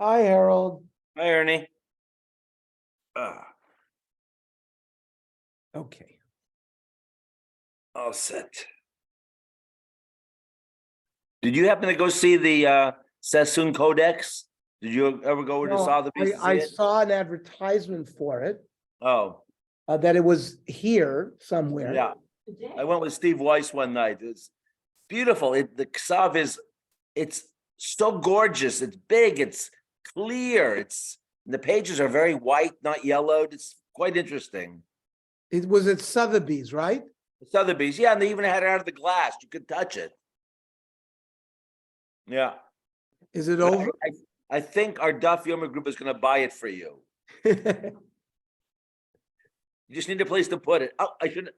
Hi, Harold. Hi, Ernie. Okay. All set. Did you happen to go see the Sassoon Codex? Did you ever go over to No, Sotheby's to see I it? saw an advertisement for it, Oh, that it was here somewhere. yeah. I went with Steve Weiss one night. It's beautiful. The Ksav it's so gorgeous. It's big. It's clear. The pages are very white, not yellowed. It's quite interesting. It was at Sotheby's, right? Sotheby's, yeah, and they even had it out of the glass. You could touch it. Yeah. Is it But over? I think our Daf Yomi group is going to buy it for you. You just need a place to put it. Oh, I shouldn't.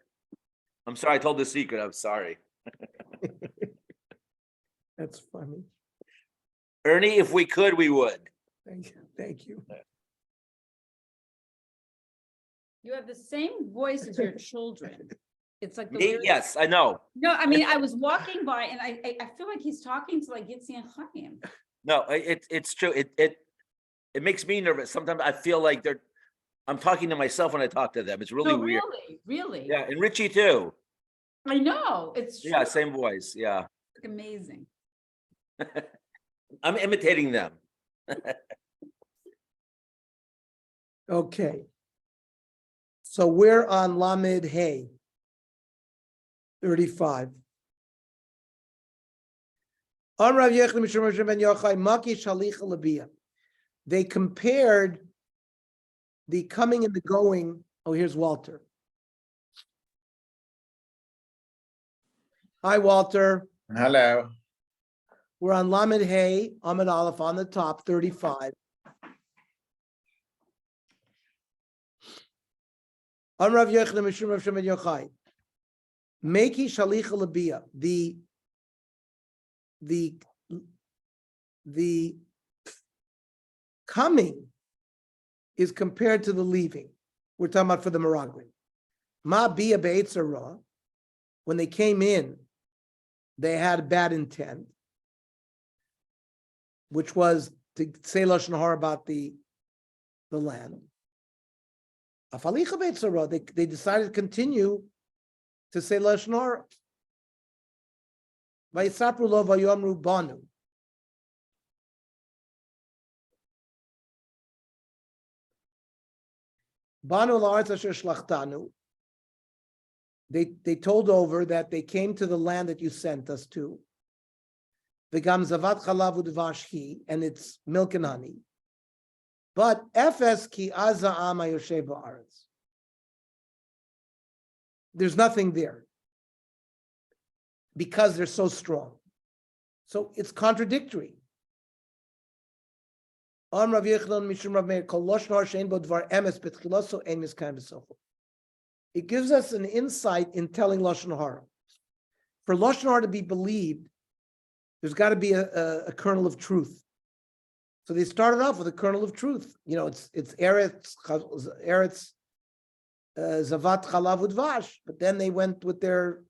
I'm sorry. I told the secret. I'm sorry. That's funny. Ernie, if we could, we would. Thank you. Thank you. You have the same voice as your children. It's like the Me? weirdest- Yes, I know. No, I mean, I was walking by and I feel like he's talking to like Yitzi and Chaim. No, it's true. It makes me nervous. Sometimes I feel like I'm talking to myself when I talk to them. It's really No, weird. really. Yeah, and Richie too. I know, it's true. Yeah, same voice. Yeah. It's amazing. I'm imitating them. Okay. So we're on Lamed Hay 35. On Rav Yechon Mishum Moshe ben Yochai, Maki Shalich Labia. They compared the coming and the going. Oh, here's Walter. Hi, Walter. Hello. We're on Lamed Hay, Ahmed Aleph on the top, 35. On Rav Yechon Mishum Moshe ben Yochai, Maki Shalich Labia. The coming is compared to the leaving. We're talking about for the Meraglim. Ma bia be'etzara, when they came in, they had bad intent, which was to say lashon hara about the land. Afalicha be'etzara, they decided to continue to say lashon hara. Vayisapru lo vayomru banu. Banu la'aretz asher shlachtanu. They told over that they came to the land that you sent us to. V'gam zavat chalav udvash hi, and it's milk and honey. But efes ki aza am hayoshev ba'aretz. There's nothing there because they're so strong. So it's contradictory. It gives us an insight in telling lashon hara. For lashon hara to be believed, there's got to be a kernel of truth. So they started off with a kernel of truth. You know, it's eretz zavat chalav udvash, but then they went with their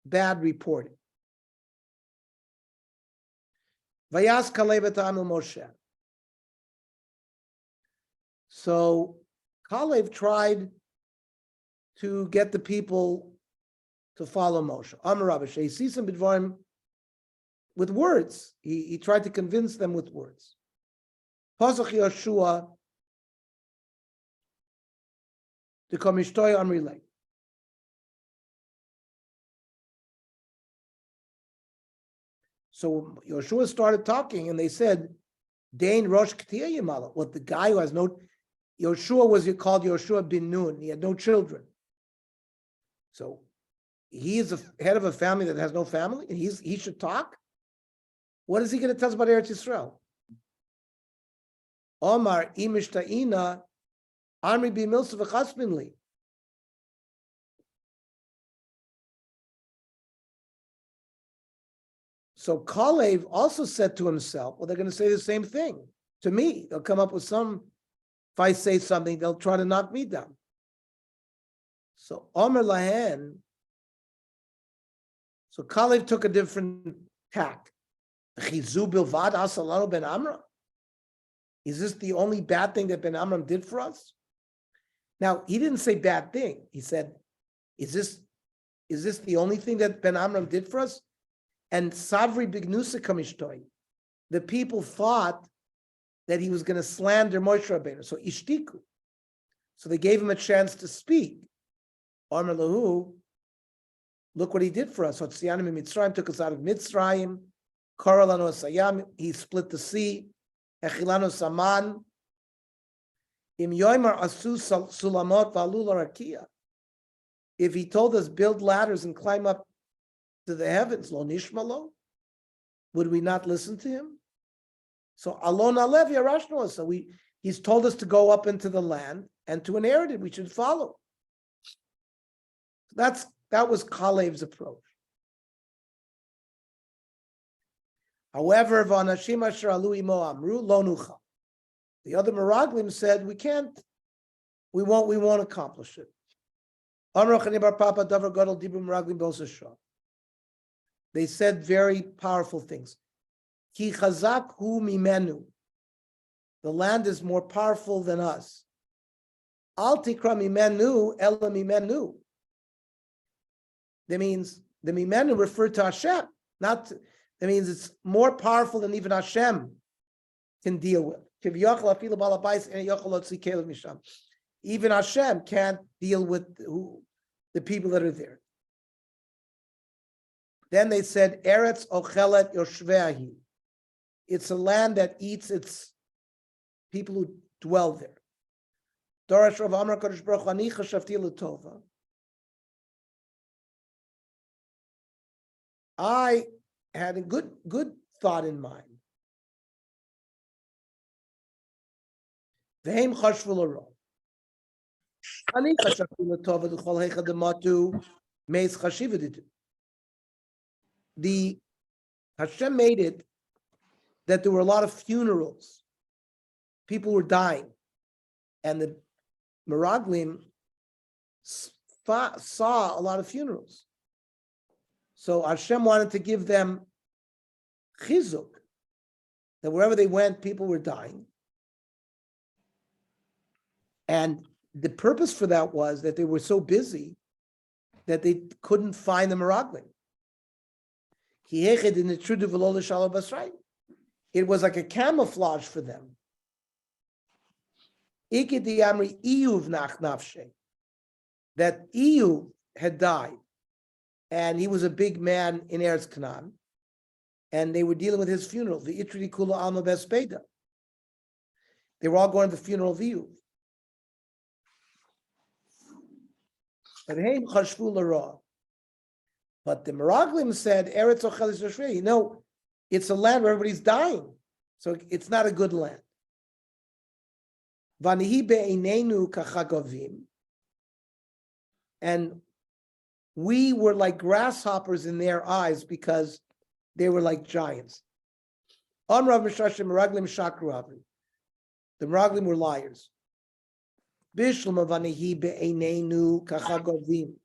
bad reporting. Vayas Kalev etanu Moshe. So Kalev tried to get the people to follow Moshe. Amar Rabbi Sheisisim b'dvarim, with words. He tried to convince them with words. Pasach Yoshua to Komishtoy Amrilei. So Yoshua started talking, and they said, "Dain Rosh K'tiyah Yamala." What, the guy who has no, Yoshua was called Yoshua bin Nun. He had no children. So he is the head of a family that has no family, and he should talk. What is he going to tell us about Eretz Yisrael? Omar imishtaina amri b'milsa v'chaspinli. So Kalev also said to himself, well, they're going to say the same thing to me. They'll come up with some, if I say something, they'll try to knock me down. So Omer Lahen, so Kalev took a different tack. Chizu bilvad asalanu ben Amra. Is this the only bad thing that Ben Amram did for us? Now, he didn't say bad thing. He said, is this the only thing that Ben Amram did for us? And Savri Bignusa Kamishtoi, the people thought that he was going to slander Moshe Rabbeinu. So Ishtiku. So they gave him a chance to speak. Amar Lahu, look what he did for us. Hotzianim Mitzrayim, took us out of Mitzrayim. Karalano Sayam, he split the sea. Echilano Saman. Im Yoimar Asu Sulamot Valul Rakia. If he told us build ladders and climb up to the heavens, Lo Nishmalo, would we not listen to him? So Alon Alev Yarashno. So he's told us to go up into the land and to inherit it, we should follow. That was Kalev's approach. However, Vanashim Asher Alu Imo Amru Lo Nucha. The other Meraglim said, we won't accomplish it. They said very powerful things. Ki chazak hu mimenu. The land is more powerful than us. Al tikra mimenu ela mimenu. That means the mimenu referred to Hashem. That means it's more powerful than even Hashem can deal with. Even Hashem can't deal with the people that are there. Then they said, Eretz ochelet yoshveahi. It's a land that eats its people who dwell there. Dorash Rav Amar Kadosh Baruch Hu, ani chashavti l'tova. I had a good thought in mind. V'heim chashvu l'ro. Ani chashavti l'tova d'chol heicha d'matu meis chashivaditu. The Hashem made it that there were a lot of funerals. People were dying. And the Meraglim saw a lot of funerals. So Hashem wanted to give them chizuk, that wherever they went, people were dying. And the purpose for that was that they were so busy that they couldn't find the Meraglim. It was like a camouflage for them. That Iyuv had died, and he was a big man in Eretz Canaan, and they were dealing with his funeral. The Itri Kula Alma Bespeda. They were all going to the funeral of Iyuv. But the Meraglim said, Eretz Ochelis Yoshvei, it's a land where everybody's dying. So it's not a good land. Vanihi be'einenu kachagavim. And we were like grasshoppers in their eyes because they were like giants. Amrav Mishashim Meraglim Shakru Avim. The Meraglim were liars. Bishlama vanihi be'einenu kachagavim.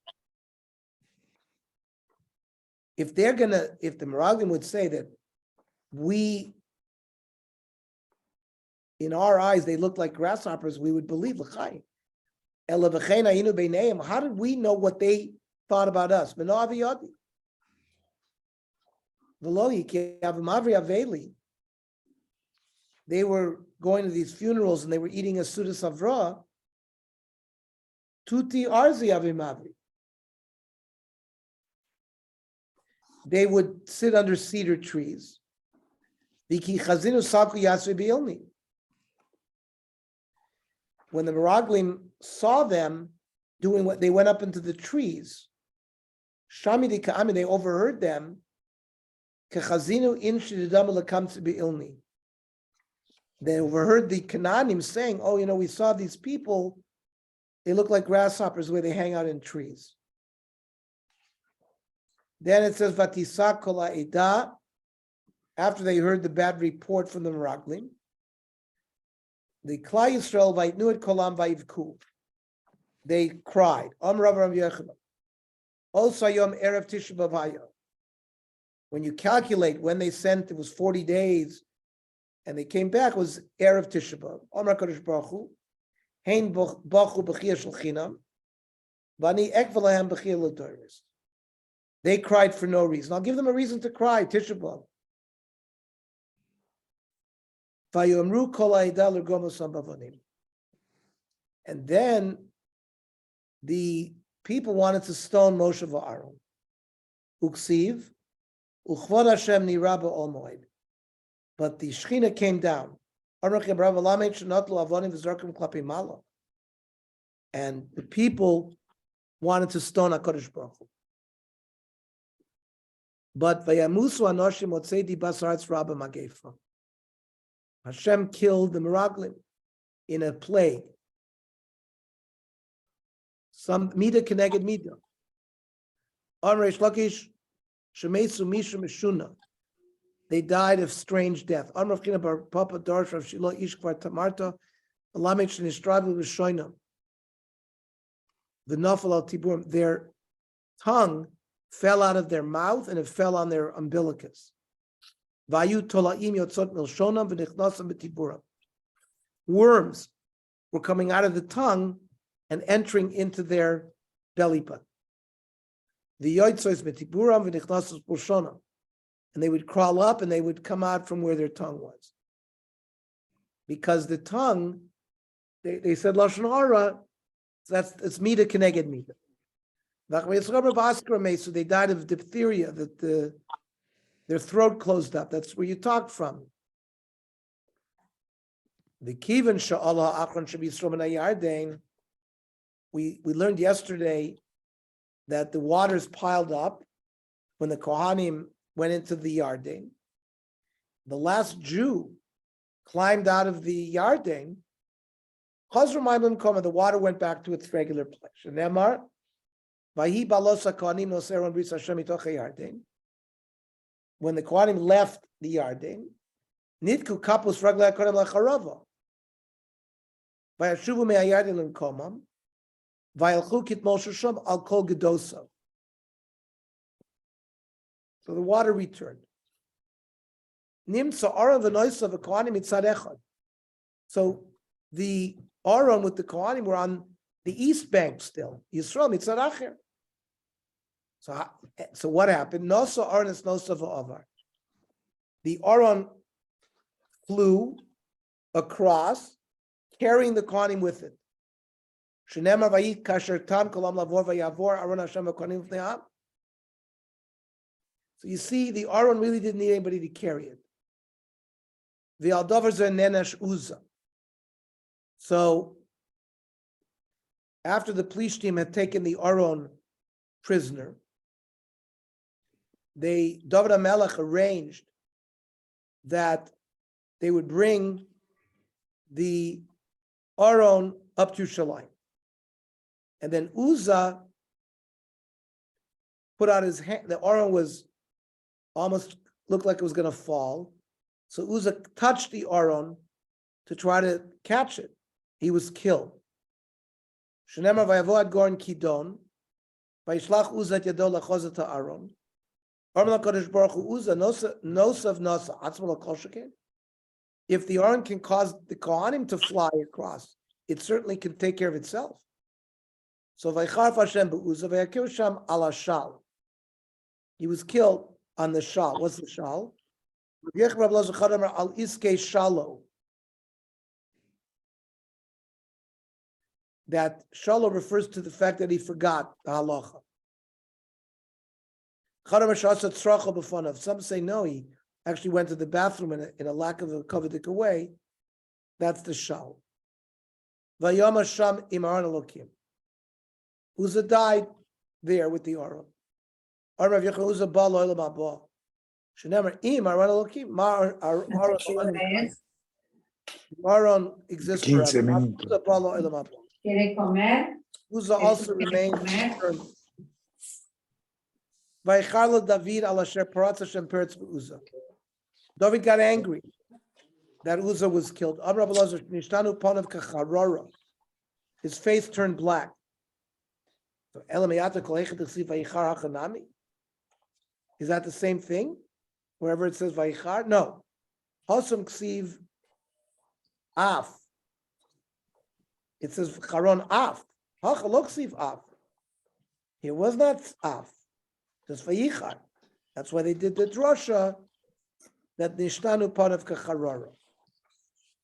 If the Meraglim would say that in our eyes, they look like grasshoppers, we would believe. How did we know what they thought about us? They were going to these funerals and they were eating a sudas avra. Tuti arzi avimavri. They would sit under cedar trees. When the Meraglim saw them doing what they went up into the trees, they overheard them. They overheard the Canaanim saying, we saw these people, they look like grasshoppers where they hang out in trees. Then it says, Vatisa kola eda, after they heard the bad report from the Meraglim, the Klal Yisrael vayitnu et kolam vayivku. They cried. Rav Yochanan. Also yom erev Tisha B'Av. When you calculate when they sent, it was 40 days and they came back was Erev Tisha B'Av. Amar Kadosh Baruch Hu, Hein Bachu B'chiyah Shel Chinam, Vani Ekva Lahem B'chiyah L'Toros. They cried for no reason. I'll give them a reason to cry. Tisha B'Av. Vayomru Kol Ha'edah L'Gomos Bavonim. And then the people wanted to stone Moshe v'Aaron. Uksiv, Uchvod Hashem Nira B'Ol Moed. But the Shechina came down. And the people wanted to stone HaKadosh Baruch Hu. But Vayamusu Anoshim Otzei Di Basaretz Rabba Magefa. Hashem killed the Meraglim in a plague. Some Mida Keneged Mida. Amreish Lakish Shemesu Misha Meshuna. They died of strange death. Amrav China Bar Papa Darsh Rav Shilo Ishkvar Tamarta, Alamek Shenistravu Rishoinam. The Nafal al Tiburim, their tongue fell out of their mouth and it fell on their umbilicus. Vayu Tolaim Yotzot Milshonam V'nichnasam B'Tiburim. Worms were coming out of the tongue and entering into their belly button. The Yotzos B'Tiburim V'nichnasam B'Shonam. And they would crawl up and they would come out from where their tongue was. Because the tongue, they said Lashon Hara, so it's Mida Keneged Mida. So they died of diphtheria, that their throat closed up. That's where you talk from. The Kivan Sha'Allah Achron Shabisrom Yarden. We learned yesterday that the waters piled up when the Kohanim went into the Yarden. The last Jew climbed out of the Yarden. The water went back to its regular place. Shemar, Vahi Balosa Kohanim Noseron Bris Hashem Mitoch Yarden. When the Kohanim left the Yarden, Nitku Kapus Raglei Kohanim Lacharava. Vayashuvu me'ayarden l'mkomam. Vayalchu kitmol shasham al kol gedosa. So the water returned. Nimtza Aaron v'noisa v'kohanim mitzad echad. So the Aaron with the Kohanim were on the east bank still. Yisrael mitzad acher. So what happened? Nosa Aaron is nosa v'avar. The Aaron flew across, carrying the Kohanim with it. Shenemar vayit kasher tam kolam lavor vayavor Aaron Hashem v'kohanim v'ne'am. So you see, the Aaron really didn't need anybody to carry it. The Aldover Nenesh Uza. So after the Plishtim had taken the Aaron prisoner, David HaMelech arranged that they would bring the Aaron up to Shalim. And then Uzzah put out his hand. The Aaron was almost looked like it was going to fall. So Uzzah touched the Aaron to try to catch it. He was killed. Shenemar vayavoad gorin kidon, vayishlach Uzzah et yado lachozet ha'Aaron. Amar LaKadosh Baruch Hu Uzzah nosav nasa atzma l'kol sheken. If the Aaron can cause the Kohanim to fly across, it certainly can take care of itself. So vaycharf Hashem be'Uzzah vayakil sham ala shal. He was killed on the shal. What's the shal? Al iske shalo. That shalo refers to the fact that he forgot the halacha. Some say no, he actually went to the bathroom in a lack of a covetic way. That's the shal. Vayama sham imaran elokim. Uzzah died there with the Aaron. Aaron exists forever. Uzzah also remains eternal. David got angry that Uzzah was killed. His face turned black. Is that the same thing? Wherever it says Vayichar? No. Hosam ksiv af. It says charon af. Hacha lo ksiv af. It was not af. Just vayichar. That's why they did the drasha that nishtanu part of kacharara.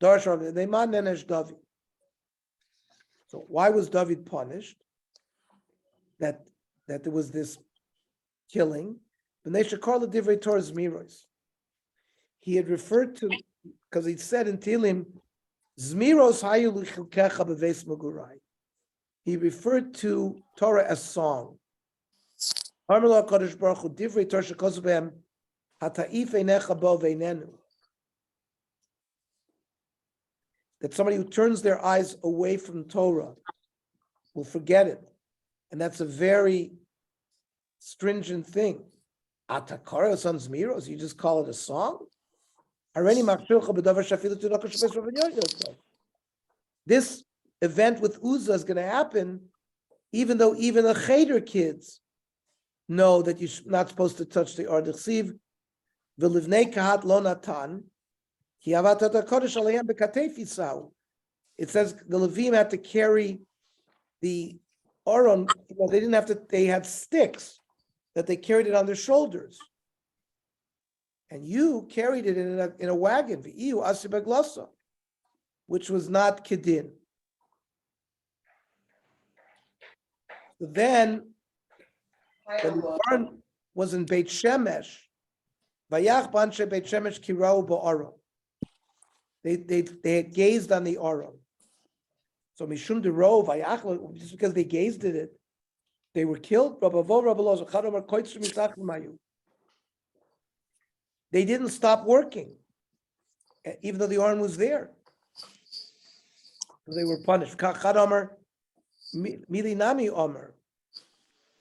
Darshan they man nenesh David. So why was David punished? That there was this killing. He had referred to, because he said in Tehillim, Zmiros hayu l'chilkecha b'veis magurai. He referred to Torah as song. Harmelo HaKadosh Baruch Hu divrei Torah shekosu b'hem hata'if einecha bo veinenu. That somebody who turns their eyes away from Torah will forget it. And that's a very stringent thing. Atakara sons miros, you just call it a song? This event with Uzzah is going to happen, even though even the Cheder kids know that you're not supposed to touch the Or D'chsiv. V'livnei kahat lo natan, ki avatat HaKodesh alehem b'katef yisau. It says the Levim had to carry the Aron, they didn't have to, they had sticks that they carried it on their shoulders. And you carried it in a wagon, which was not Kedin. So then, when the Aron was in Beit Shemesh, Vayach Banshe Beit Shemesh Kirau Ba'aron. They had gazed on the Aron. So Mishum Dero Vayach, just because they gazed at it, they were killed. They didn't stop working, even though the Aron was there. So they were punished.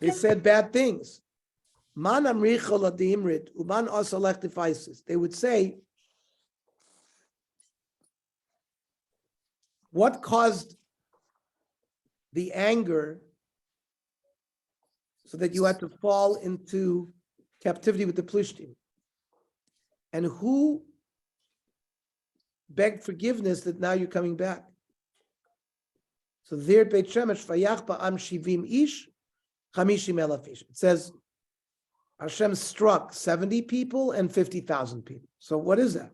They said bad things. They would say, what caused the anger so that you had to fall into captivity with the Plishtim? And who begged forgiveness that now you're coming back? So there at Beit Shemesh, Vayach ba'am shivim ish, chamishim elaf ish. It says Hashem struck 70 people and 50,000 people. So what is that?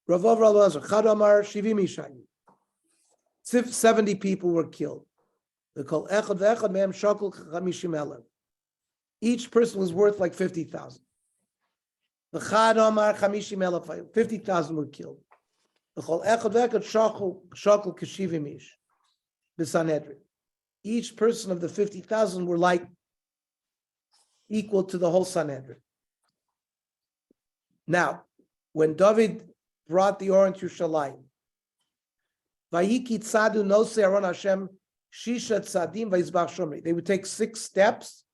Ravav Rabazar, Chad Amar shivim ishayu. 70 people were killed. They call echad ve'echad me'em shakol chamishim elaf. Each person was worth like 50,000. The Chad Amar chamishim elaf, 50,000 were killed. The call echad ve'echad shakol keshivim ish. The Sanhedrin. Each person of the 50,000 were like equal to the whole Sanhedrin. Now, when David brought the Aron to Yerushalayim, Vayiki tzadu nose Aron Hashem shisha tzadim vayizbach shomri. They would take 6 steps,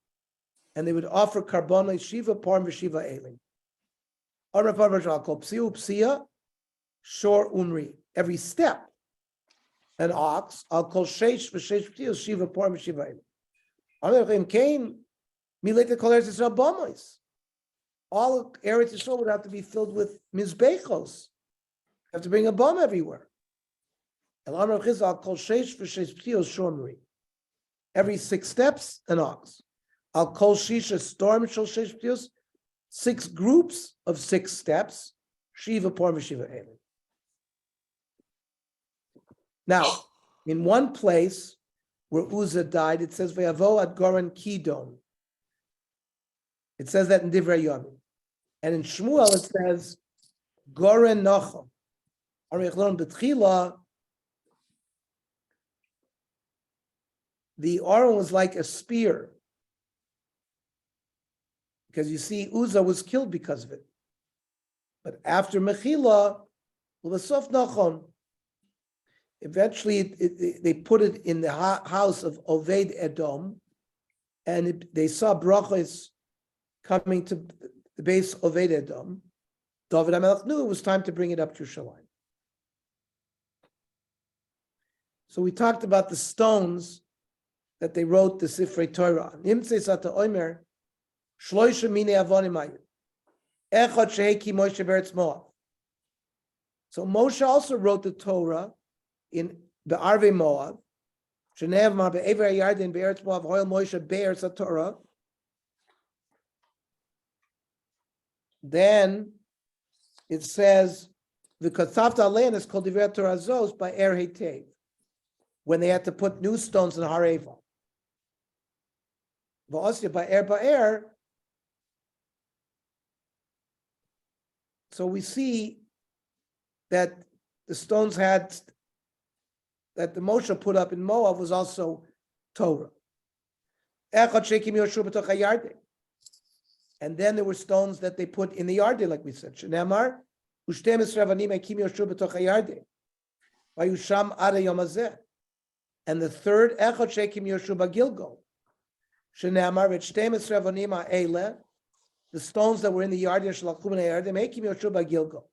and they would offer karbonai shiva parm v'shiva elim. Aron parvashal kol psiu psia shor umri. Every step. An ox, I'll call sheish v'sheish p'tiyos shiva por v'shiva elim. Amalechim came, milete kol Eretz Yisrael bomois. All Eretz Yisrael would have to be filled with mizbechos. Have to bring a bomb everywhere. El Amar Chiz, I'll call sheish v'sheish p'tiyos shomri. Every 6 steps, an ox. I'll call shisha storm shel sheish p'tiyos. 6 groups of 6 steps, shiva por v'shiva elim. Now, in one place where Uzzah died, it says Vayavo ad Goren Kidon. It says that in Divrei Yomi. And in Shmuel it says Goren Nachum. The Aron was like a spear. Because you see, Uzzah was killed because of it. But after Mechila, L'Vasof Nachum, eventually, they put it in the house of Oved Edom, and they saw brachos coming to the base of Oved Edom. David HaMelech knew it was time to bring it up to Yerushalayim. So we talked about the stones that they wrote the Sifrei Torah on. Nimtzei Sata Omer, Shloisha Mine Avonim Ayu. Echad Sheheki Moshe Beretz Moav. So Moshe also wrote the Torah in the Arvei Moab. Shenev ma be'ever Yarden be'eretz Moab hoil Moshe be'eretz Torah. Then it says the Katzavta Alein is called Divrei Torah Zos by Er Heitev, when they had to put new stones in Hareva. V'osya by Er. So we see that the stones that the Moshe put up in Moab was also Torah. And then there were stones that they put in the Yarden, like we said. Shenemar, ushtem esravanim ekim Yoshua b'toch hayarden, vayusham ada yom hazeh. And the third, echad shekim Yoshua b'Gilgal. Shenemar, v'shtem esravanim ha'ele, the stones that were in the Yarden, shalachum ha'yarden, ekim Yoshua b'Gilgal.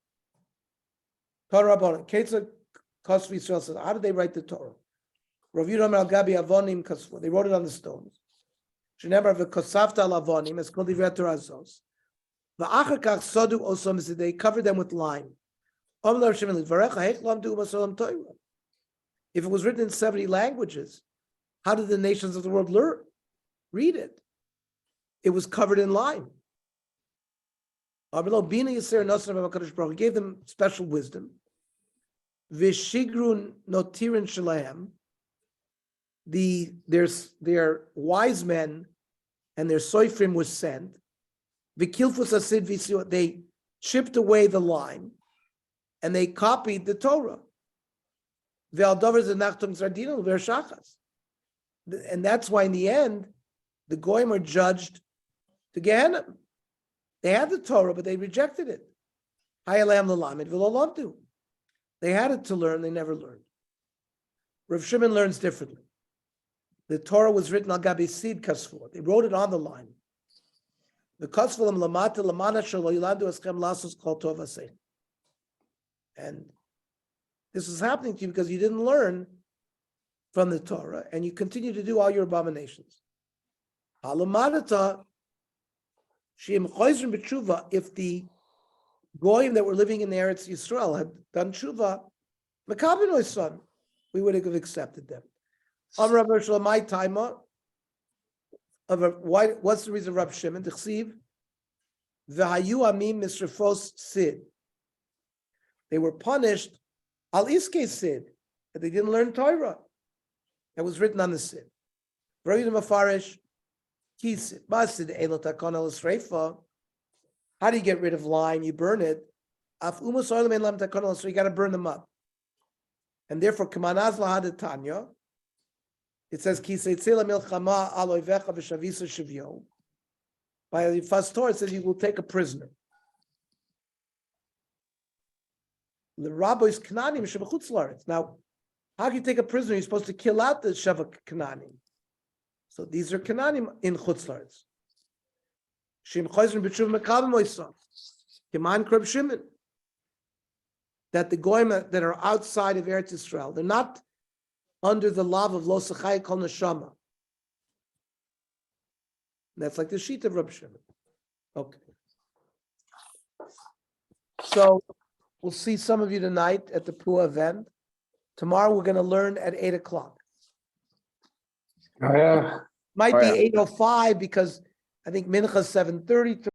Torah Rabbanon, Ketzah Kosv Yisrael says, how did they write the Torah? Rav Yudam al Gabi Avonim Kasvu, they wrote it on the stones. Shenemar v'kosavta al avonim, it's called Divrei Torah Zos. V'achar kach sodu osom, they covered them with lime. If it was written in 70 languages, how did the nations of the world read it? It was covered in lime. He gave them special wisdom. Vishigrun notirin shalahem. Their wise men and their soifrim was sent. Vikilfus asid visio. They chipped away the lime, and they copied the Torah. Ve'aldovers enachtum zardino ve'ershachas. And that's why in the end, the goyim are judged to Gehenna. They had the Torah, but they rejected it. Hayalam l'lamed v'lo. They had it to learn, they never learned. Rav Shimon learns differently. The Torah was written al gabi sid kasfur. They wrote it on the line. The kasfulam lamata lamana shelo yiladu eschem lasos kol tov asein. And this is happening to you because you didn't learn from the Torah, and you continue to do all your abominations. Halamadata sheim choizrim b'tshuva. If the goyim that were living in Eretz Yisrael had done tshuva, Makabino's son, we would have accepted them. What's the reason of Rab Shimon? T'chsiv v'hayu amim misrefos sid. They were punished al iske sid, that they didn't learn Torah. That was written on the sid. V'royim mafarish kisid masid elot hakon el sreifa. How do you get rid of lime? You burn it. You got to burn them up. And therefore, it says, by the first Torah, it says you will take a prisoner. The rabbis Kananim. Now, how can you take a prisoner? You're supposed to kill out the Sheva Kananim. So these are Kananim in Chutz La'aretz. Shim Chayzrim b'tshuva mekabel moisa. Keman Kreb Shimon. That the goyim that are outside of Eretz Yisrael, they're not under the law of lo sechai kol neshama. That's like the sheet of Reb Shimon. Okay. So we'll see some of you tonight at the Pua event. Tomorrow we're going to learn at 8:00. Oh, yeah. Might be 8:05 because I think Mincha 7:30.